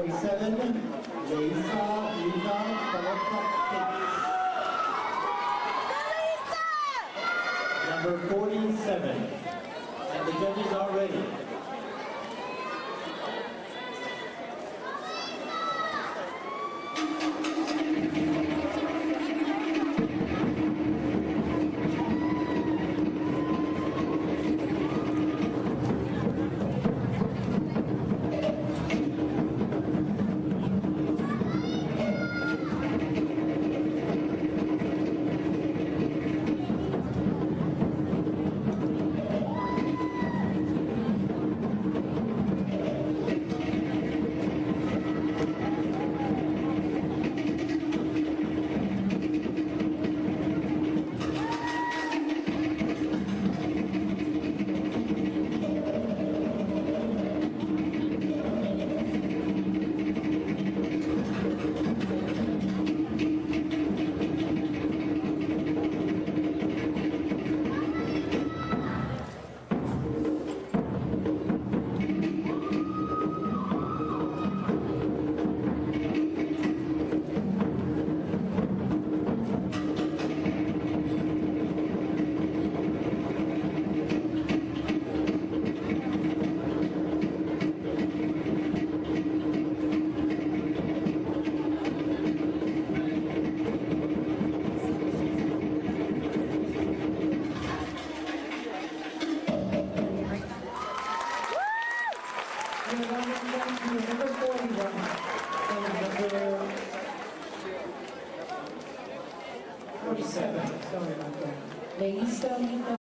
47, Leisa Lita Palopakis. Number 47. And the judges are ready. Number 41 and number 47. Sorry about that. Leisa Lita